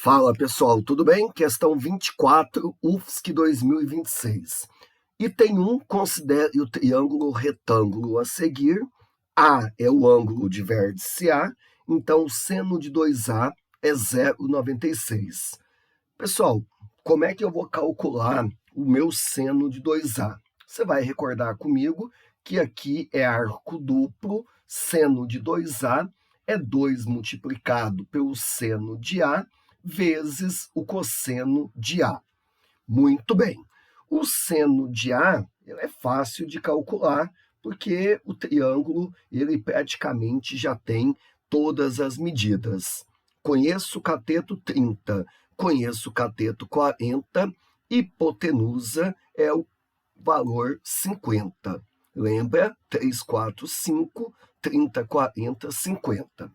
Fala pessoal, tudo bem? Questão 24, UFSC 2026. Item 1, considere o triângulo retângulo a seguir. A é o ângulo de vértice A, então o seno de 2A é 0,96. Pessoal, como é que eu vou calcular o meu seno de 2A? Você vai recordar comigo que aqui é arco duplo, seno de 2A é 2 multiplicado pelo seno de A, vezes o cosseno de A. Muito bem. O seno de A é fácil de calcular, porque o triângulo ele praticamente já tem todas as medidas. Conheço o cateto 30, conheço o cateto 40, hipotenusa é o valor 50. Lembra? 3, 4, 5, 30, 40, 50.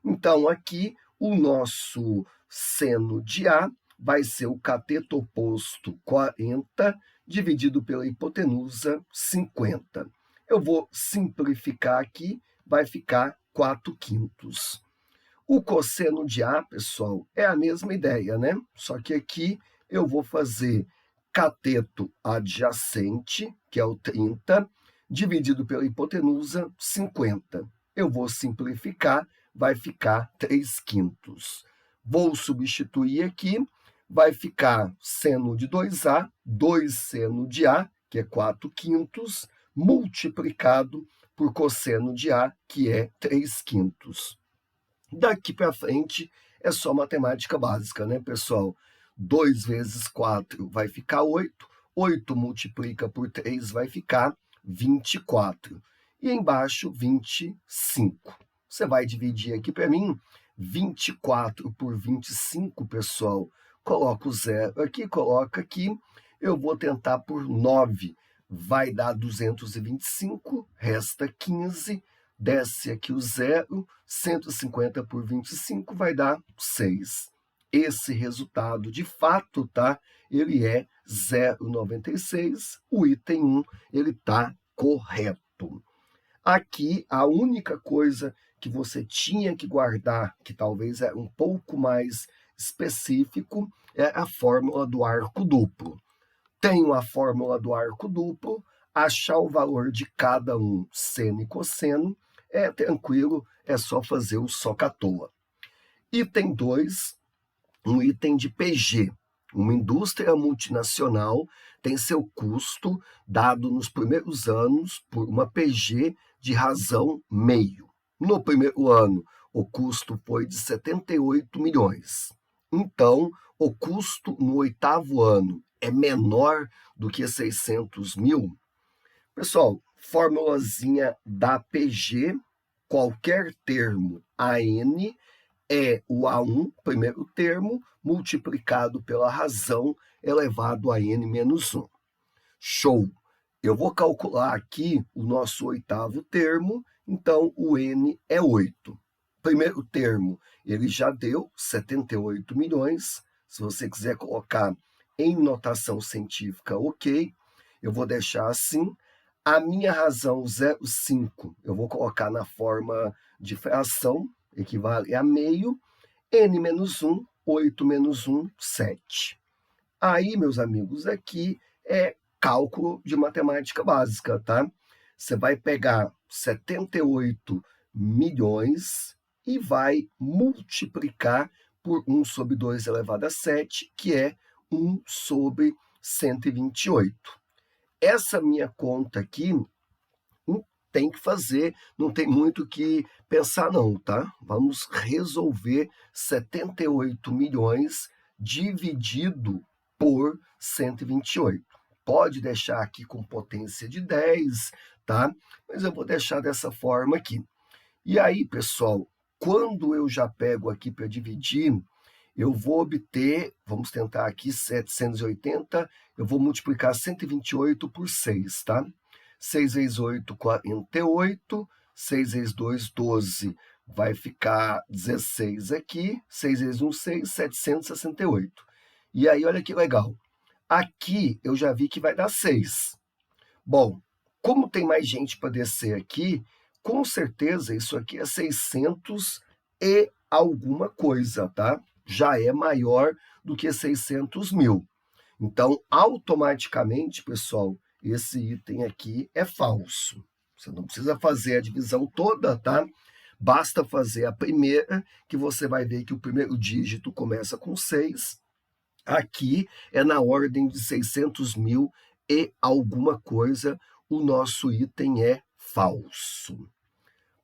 Então, aqui, o nosso seno de A vai ser o cateto oposto 40 dividido pela hipotenusa 50. Eu vou simplificar aqui, vai ficar 4/5. O cosseno de A, pessoal, é a mesma ideia, né? Só que aqui eu vou fazer cateto adjacente, que é o 30, dividido pela hipotenusa 50. Eu vou simplificar, vai ficar 3/5. Vou substituir aqui, vai ficar seno de 2A, 2 seno de A, que é 4/5, multiplicado por cosseno de A, que é 3/5. Daqui para frente é só matemática básica, né, pessoal? 2 vezes 4 vai ficar 8, 8 multiplica por 3 vai ficar 24. E embaixo, 25. Você vai dividir aqui para mim, 24 por 25, pessoal. Coloca o zero aqui, coloca aqui. Eu vou tentar por 9. Vai dar 225, resta 15. Desce aqui o zero, 150 por 25 vai dar 6. Esse resultado, de fato, tá? Ele é 0,96. O item 1, ele está correto. Aqui, a única coisa que você tinha que guardar, que talvez é um pouco mais específico, é a fórmula do arco duplo. Tenho a fórmula do arco duplo, achar o valor de cada um, seno e cosseno, é tranquilo, é só fazer o soca-toa. Item 2, um item de PG. Uma indústria multinacional tem seu custo dado nos primeiros anos por uma PG de razão meio. No primeiro ano, o custo foi de 78 milhões. Então, o custo no 8º ano é menor do que 600 mil? Pessoal, formulazinha da PG, qualquer termo AN é o A1, primeiro termo, multiplicado pela razão elevado a N menos 1. Show! Eu vou calcular aqui o nosso 8º termo, então o N é 8. Primeiro termo, ele já deu 78 milhões. Se você quiser colocar em notação científica, ok. Eu vou deixar assim. A minha razão 0,5, eu vou colocar na forma de fração, equivale a meio. N menos 1, 8 menos 1, 7. Aí, meus amigos, aqui é cálculo de matemática básica, tá? Você vai pegar 78 milhões e vai multiplicar por 1 sobre 2 elevado a 7, que é 1 sobre 128. Essa minha conta aqui tem que fazer, não tem muito o que pensar não, tá? Vamos resolver 78 milhões dividido por 128. Pode deixar aqui com potência de 10, tá? Mas eu vou deixar dessa forma aqui. E aí, pessoal, quando eu já pego aqui para dividir, eu vou obter, vamos tentar aqui, 780, eu vou multiplicar 128 por 6, tá? 6 vezes 8, 48, 6 vezes 2, 12, vai ficar 16 aqui, 6 vezes 1, 6, 768. E aí, olha que legal, aqui eu já vi que vai dar 6. Bom, como tem mais gente para descer aqui, com certeza isso aqui é 600 e alguma coisa, tá? já é maior do que 600 mil. Então, automaticamente, pessoal, esse item aqui é falso. Você não precisa fazer a divisão toda, tá? Basta fazer a primeira, que você vai ver que o primeiro dígito começa com 6. Aqui é na ordem de 600 mil e alguma coisa. O nosso item é falso.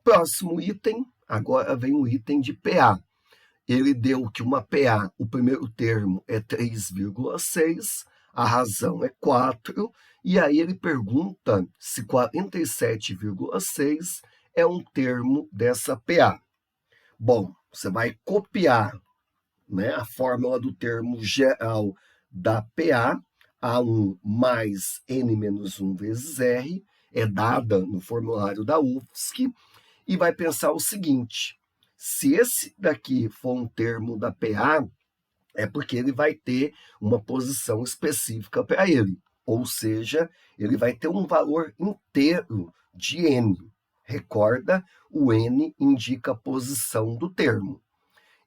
Próximo item, agora vem o item de PA. Ele deu que uma PA, o primeiro termo é 3,6, a razão é 4, e aí ele pergunta se 47,6 é um termo dessa PA. Bom, você vai copiar, né, a fórmula do termo geral da PA, A1 mais N-1 vezes R, é dada no formulário da UFSC, e vai pensar o seguinte: se esse daqui for um termo da PA, é porque ele vai ter uma posição específica para ele, ou seja, ele vai ter um valor inteiro de N. Recorda, o N indica a posição do termo.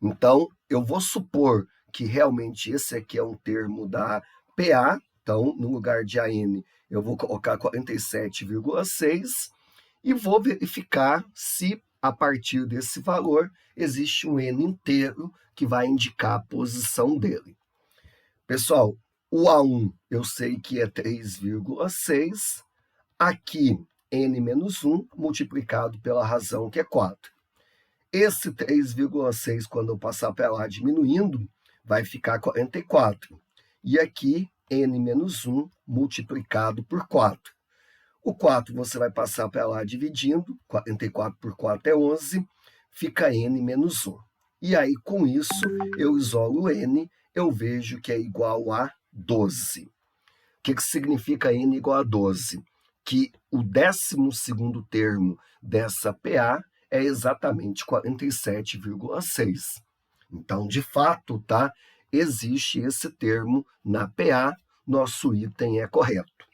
Então, eu vou supor que realmente esse aqui é um termo da PA, então, no lugar de AN, eu vou colocar 47,6 e vou verificar se, a partir desse valor, existe um N inteiro que vai indicar a posição dele. Pessoal, o A1 eu sei que é 3,6, aqui N-1 multiplicado pela razão que é 4. Esse 3,6, quando eu passar para lá diminuindo, vai ficar 44. E aqui, N-1 multiplicado por 4. O 4 você vai passar para lá dividindo, 44 por 4 é 11, fica N-1. E aí, com isso, eu isolo N, eu vejo que é igual a 12. O que significa N igual a 12? Que o 12º termo dessa PA é exatamente 47,6. Então, de fato, tá? Existe esse termo na PA, nosso item é correto.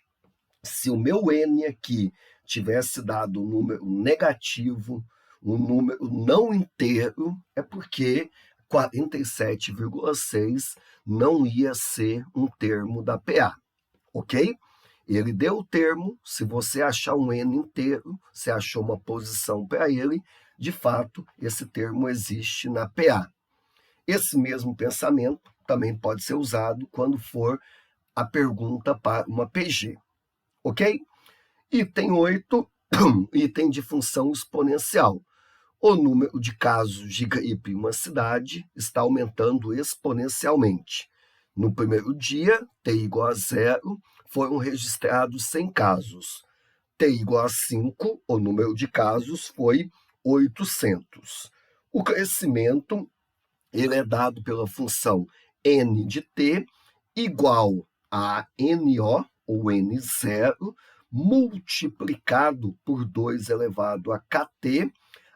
Se o meu N aqui tivesse dado um número negativo, um número não inteiro, é porque 47,6 não ia ser um termo da PA, ok? Ele deu o termo, se você achar um N inteiro, você achou uma posição para ele, de fato, esse termo existe na PA. Esse mesmo pensamento também pode ser usado quando for a pergunta para uma PG, ok? Item 8, item de função exponencial. O número de casos de gripe em uma cidade está aumentando exponencialmente. No primeiro dia, t igual a 0, foram registrados 100 casos. T igual a 5, o número de casos foi 800. O crescimento ele é dado pela função n de t igual a NO, ou N0, multiplicado por 2 elevado a kt,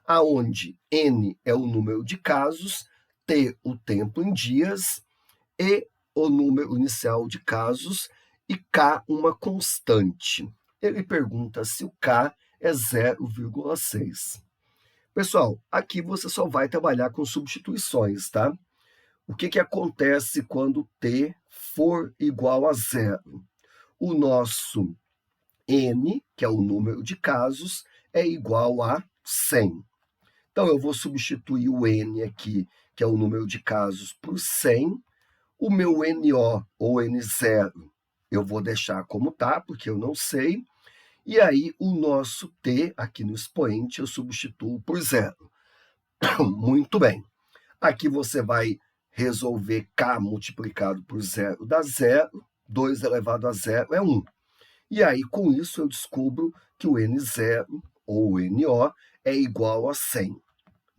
aonde N é o número de casos, T o tempo em dias, E o número inicial de casos e K uma constante. Ele pergunta se o K é 0,6. Pessoal, aqui você só vai trabalhar com substituições, tá? O que acontece quando T for igual a 0? O nosso N, que é o número de casos, é igual a 100. Então, eu vou substituir o N aqui, que é o número de casos, por 100. O meu NO, ou N0, eu vou deixar como tá, porque eu não sei. E aí, o nosso T, aqui no expoente, eu substituo por 0. Muito bem. Aqui você vai resolver K multiplicado por 0 dá 0, 2 elevado a 0 é 1. E aí, com isso, eu descubro que o N0, ou o NO, é igual a 100.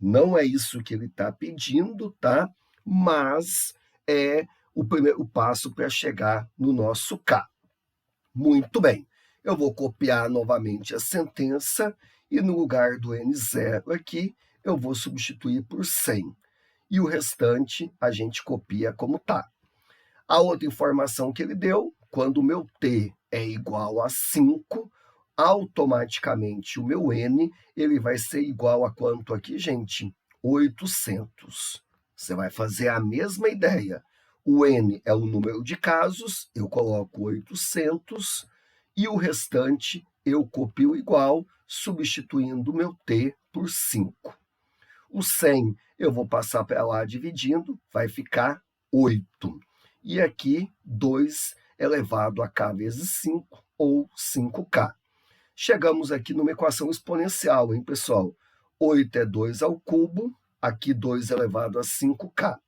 Não é isso que ele está pedindo, tá? Mas é o primeiro passo para chegar no nosso K. Muito bem. Eu vou copiar novamente a sentença e no lugar do N0 aqui, eu vou substituir por 100. E o restante a gente copia como tá. A outra informação que ele deu, quando o meu T é igual a 5, automaticamente o meu N ele vai ser igual a quanto aqui, gente? 800, você vai fazer a mesma ideia. O N é o número de casos, eu coloco 800, e o restante eu copio igual, substituindo o meu T por 5. O 100 eu vou passar para lá dividindo, vai ficar 8. E aqui, 2 elevado a k vezes 5, ou 5k. Chegamos aqui numa equação exponencial, hein, pessoal? 8 é 2 ao cubo, aqui 2 elevado a 5k.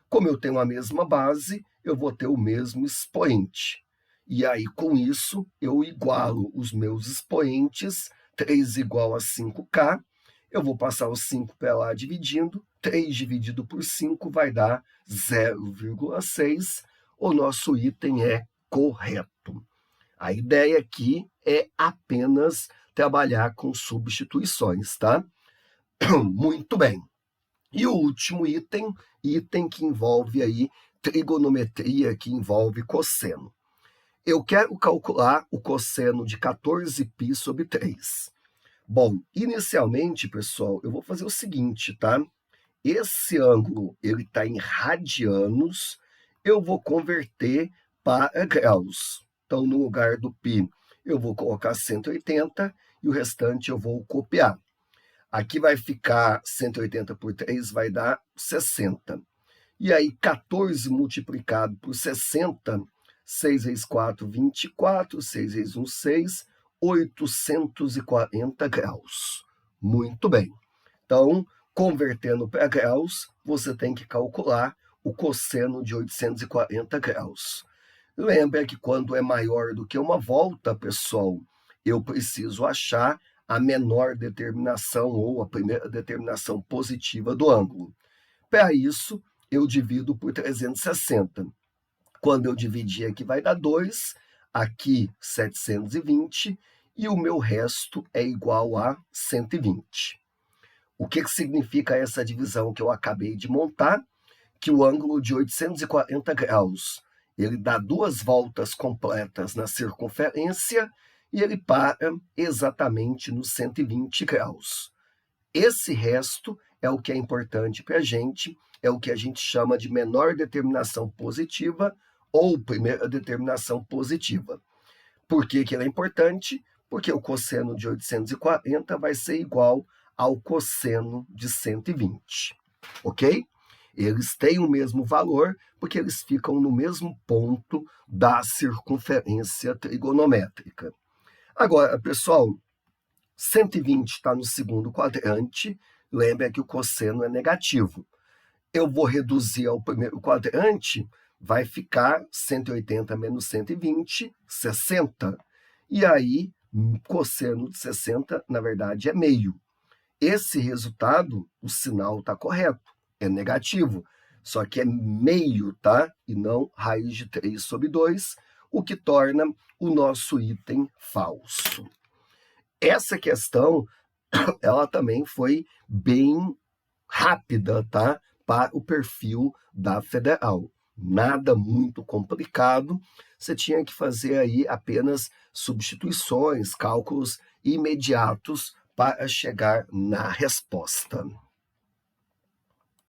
Como eu tenho a mesma base, eu vou ter o mesmo expoente. E aí, com isso, eu igualo os meus expoentes, 3 igual a 5k, eu vou passar o 5 para lá dividindo, 3 dividido por 5 vai dar 0,6, o nosso item é correto. A ideia aqui é apenas trabalhar com substituições, tá? Muito bem. E o último item que envolve aí trigonometria, que envolve cosseno. Eu quero calcular o cosseno de 14π sobre 3. Bom, inicialmente, pessoal, eu vou fazer o seguinte, tá? Esse ângulo, ele está em radianos, eu vou converter para graus. Então, no lugar do π, eu vou colocar 180 e o restante eu vou copiar. Aqui vai ficar 180 por 3, vai dar 60. E aí, 14 multiplicado por 60, 6 vezes 4, 24, 6 vezes 1, 6, 840 graus. Muito bem. Então, convertendo para graus, você tem que calcular o cosseno de 840 graus. Lembra que quando é maior do que uma volta, pessoal, eu preciso achar a menor determinação ou a primeira determinação positiva do ângulo. Para isso, eu divido por 360. Quando eu dividir aqui vai dar 2, aqui 720, e o meu resto é igual a 120. O que significa essa divisão que eu acabei de montar? Que o ângulo de 840 graus, ele dá 2 voltas completas na circunferência e ele para exatamente nos 120 graus. Esse resto é o que é importante para a gente, é o que a gente chama de menor determinação positiva ou primeira determinação positiva. Por que ele é importante? Porque o cosseno de 840 vai ser igual ao cosseno de 120, ok? Eles têm o mesmo valor porque eles ficam no mesmo ponto da circunferência trigonométrica. Agora, pessoal, 120 está no segundo quadrante, lembra que o cosseno é negativo. Eu vou reduzir ao primeiro quadrante, vai ficar 180 menos 120, 60. E aí, cosseno de 60, na verdade, é meio. Esse resultado, o sinal está correto, é negativo, só que é meio, tá? E não raiz de 3 sobre 2, o que torna o nosso item falso. Essa questão, ela também foi bem rápida, tá? Para o perfil da Federal. Nada muito complicado, você tinha que fazer aí apenas substituições, cálculos imediatos para chegar na resposta.